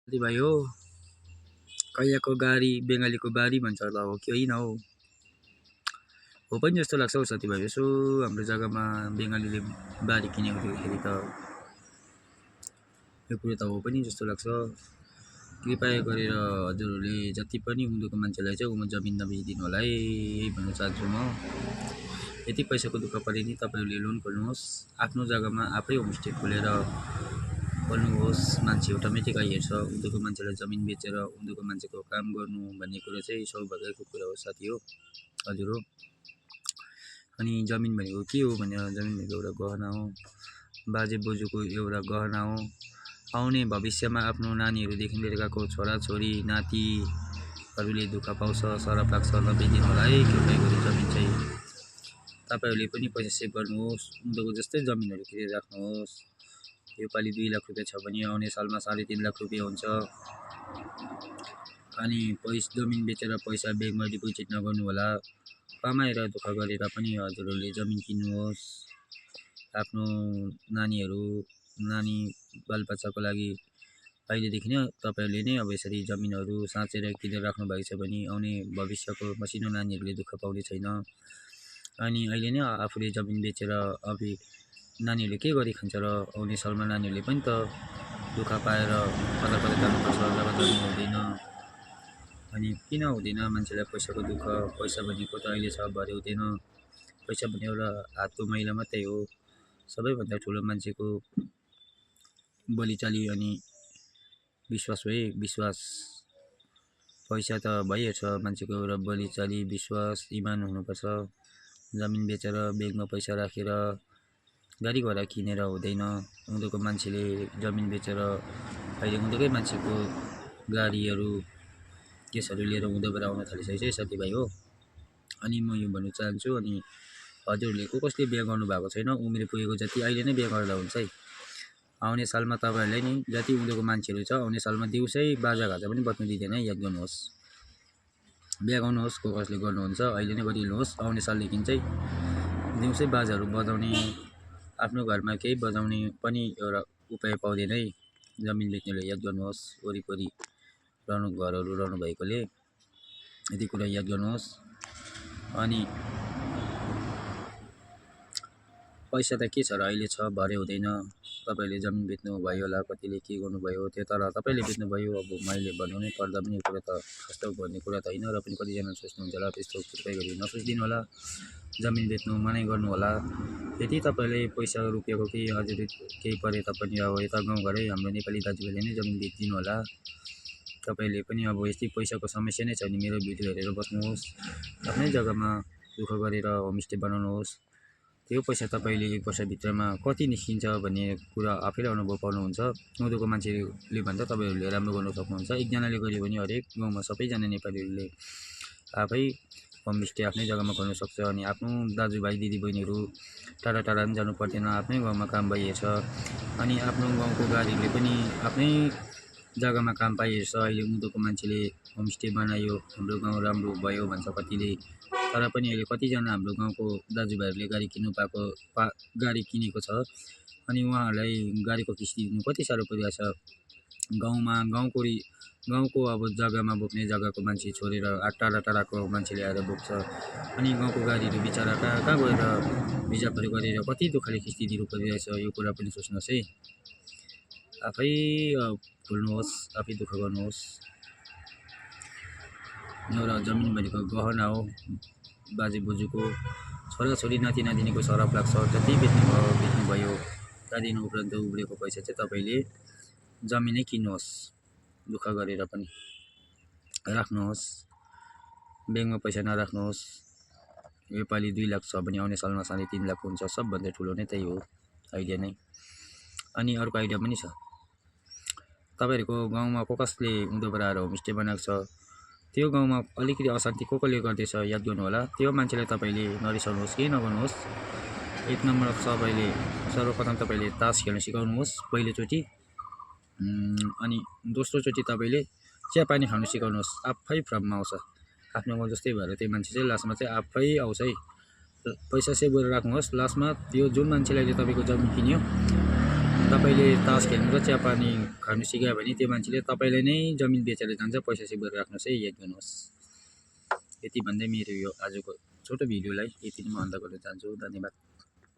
साथीभाइ हो, कैयाको गाडी बङ्गालीको बारी भन्छ होला हो कि होइन हो पनि जस्तो लाग्छ हौ साथीभाइ। यसो हाम्रो जग्गामा बङ्गालीले बारी किनेको देख्दाखेरि त यो कुरो त हो पनि जस्तो लाग्छ। कृपया गरेर हजुरहरूले जति पनि उँधोको मान्छेलाई चाहिँ उमा जमिन नबेचिदिनु होला है, यही भन्न चाहन्छु म। यति पैसाको दुःख परे नि तपाईँहरूले लोन खोल्नुहोस्, आफ्नो जग्गामा आफै होमस्टे खोलेर खोल्नुहोस्। मान्छे अटोमेटिक आइहेर्छ। उँधोको मान्छेलाई जमिन बेचेर उँधोको मान्छेको काम गर्नु भन्ने कुरो चाहिँ सौभाग्यको कुरा हो साथी हो, हजुर हो। अनि जमिन भनेको के हो भने जमिन भनेको एउटा गहना हो, बाजे बोजूको एउटा गहना हो। आउने भविष्यमा आफ्नो नानीहरूदेखि लिएर गएको छोराछोरी नातिहरूले दुःख पाउँछ, सरप लाग्छ। नबेचिदिनु होला है कृपया गरी जमिन चाहिँ। तपाईँहरूले पनि पैसा सेभ गर्नुहोस्, उँधोको जस्तै जमिनहरू किनेर राख्नुहोस्। योपालि 2 लाख रुपियाँ छ भने आउने सालमा 3.5 लाख रुपियाँ हुन्छ। अनि जमिन बेचेर पैसा ब्याङ्कमा डिपोजिट नगर्नु होला। कमाएर दुःख गरेर पनि हजुरहरूले जमिन किन्नुहोस्। आफ्नो नानी बालबच्चाको लागि अहिलेदेखि नै तपाईँहरूले नै अब यसरी जमिनहरू साँचेर किनेर राख्नु भएको छ भने आउने भविष्यको मसिनो नानीहरूले दुःख पाउने छैन। अनि अहिले नै आफूले जमिन बेचेर अघि नानीहरूले के गरी खान्छ र आउने सालमा नानीहरूले पनि त दुःख पाएर कता कता जानुपर्छ, जब जमिन हुँदैन। अनि किन हुँदैन मान्छेलाई पैसाको दुःख? पैसा भनेको त अहिले छ भरे हुँदैन। पैसा भने एउटा हातको मैला मात्रै हो। सबैभन्दा ठुलो मान्छेको बोलीचाली अनि विश्वास हो है, विश्वास। पैसा त भइहाल्छ, मान्छेको एउटा बोलीचाली विश्वास इमान हुनुपर्छ। जमिन बेचेर ब्याङ्कमा पैसा राखेर गाडी घोडा किनेर हुँदैन। उँधोको मान्छेले जमिन बेचेर अहिले उँधोकै मान्छेको गाडीहरू केसहरू लिएर उँधोबाट आउन थालिसकेको छ साथीभाइ हो। अनि म यो भन्न चाहन्छु, अनि हजुरहरूले कसले बिहा गर्नु भएको छैन, उमेर पुगेको जति अहिले नै बिहा गर्दा हुन्छ है। आउने सालमा तपाईँहरूलाई नि जति उँधोको मान्छेहरू छ आउने सालमा दिउँसै बाजा घाजा पनि बज्नु दिँदैन, याद गर्नुहोस्। बिहा गर्नुहोस्, कसले गर्नुहुन्छ अहिले नै गरिहाल्नुहोस्। आउने सालदेखि चाहिँ दिउँसै बाजाहरू बजाउने, आफ्नो घरमा केही बजाउने पनि एउटा उपाय पाउँदैन है जमिन बेच्नेले, याद गर्नुहोस्। वरिपरि घरहरू रहनु भएकोले यति कुरा याद गर्नुहोस्। अनि पैसा त के छ र, अहिले छ भरे हुँदैन। तपाईँहरूले जमिन बेच्नुभयो होला, कतिले के गर्नुभयो त्यो तर तपाईँले बेच्नुभयो। अब मैले भन्नु नै पर्दा पनि यो कुरा त कस्तो भन्ने कुरा त होइन, र पनि कतिजना सोच्नुहुन्छ होला त्यस्तो। कृपया गरी नसोचिदिनु होला, जमिन बेच्नु मनै गर्नु होला। यदि तपाईँले पैसा रुपियाँको केही हजुर केही परे तापनि अब यता गाउँघरै हाम्रो नेपाली दाजुभाइले नै जमिन बेचिदिनु होला। तपाईँले पनि अब यस्तै पैसाको समस्या नै छ भने मेरो भिडियो हेरेर बस्नुहोस्, आफ्नै जग्गामा दुःख गरेर होमस्टे बनाउनुहोस्। त्यो पैसा तपाईँले 1 वर्षभित्रमा कति निस्किन्छ भन्ने कुरा आफैले अनुभव पाउनुहुन्छ। उँधोको मान्छेले भन्दा तपाईँहरूले राम्रो गर्नु सक्नुहुन्छ। एकजनाले गर्यो भने हरेक गाउँमा सबैजना नेपालीहरूले आफै होमस्टे आफ्नै जग्गामा खोल्न सक्छ। अनि आफ्नो दाजुभाइ दिदीबहिनीहरू टाढा टाढा पनि जानु पर्दैन, आफ्नै गाउँमा काम भइहेर्छ। अनि आफ्नो गाउँको गाडीले पनि आफ्नै जग्गामा काम पाइहेर्छ। अहिले उँधोको मान्छेले होमस्टे बनायो, हाम्रो गाउँ राम्रो भयो भन्छ कतिले, तर पनि अहिले कतिजना हाम्रो गाउँको दाजुभाइहरूले गाडी गाडी किनेको छ। अनि उहाँहरूलाई गाडीको किस्ती दिनु कति साह्रो परिरहेछ। गाउँको अब जग्गामा बोक्ने जग्गाको मान्छे छोडेर टाढा टाढाको मान्छेले आएर बोक्छ। अनि गाउँको गाडीहरू बिचरा कहाँ गएर रिजर्भहरू गरेर कति दुःखले किस्ती दिनु परिरहेछ। यो कुरा पनि सोच्नुहोस् है। आफै खोल्नुहोस्, आफै दुःख गर्नुहोस्। एउटा जमिन भनेको गहना हो, बाजे बोजूको छोराछोरी नाति नातिनीको सरप लाग्छ। जति बेच्नुभयो त्यहाँदेखि उपरान्त उब्रेको पैसा चाहिँ तपाईँले जमिनै किन्नुहोस्, दुःख गरेर पनि राख्नुहोस्। ब्याङ्कमा पैसा नराख्नुहोस्। योपालि 2 लाख छ भने आउने सालमा 3.5 लाख हुन्छ। सबभन्दा ठुलो नै त्यही हो आइडिया नै। अनि अर्को आइडिया पनि छ, तपाईँहरूको गाउँमा कसले उँधोबाट आएर होमस्टे बनाएको छ, त्यो गाउँमा अलिकति अशान्ति कसले गर्दैछ याद गर्नु होला। त्यो मान्छेलाई तपाईँले नरिसाउनुहोस्, केही नगर्नुहोस्। 1 नम्बर सर्वप्रथम तपाईँले तास खेल्न सिकाउनुहोस् पहिलोचोटि। अनि दोस्रोचोटि तपाईँले चियापानी खानु सिकाउनुहोस्। आफै फ्रममा आउँछ। आफ्नो गाउँ जस्तै भएर त्यो मान्छे चाहिँ लास्टमा चाहिँ आफै आउँछ है। पैसा सेभ गरेर राख्नुहोस्। लास्टमा त्यो जुन मान्छेले अहिले तपाईँको जमिन किन्यो तपाईँले तास खेल्नु र चियापानी खानु सिकायो भने त्यो मान्छेले तपाईँलाई नै जमिन बेचेर जान्छ। पैसा सेभ गरेर राख्नुहोस् है, याद गर्नुहोस्। यति भन्दै मेरो यो आजको छोटो भिडियोलाई यति नै म अन्त गर्न चाहन्छु। धन्यवाद।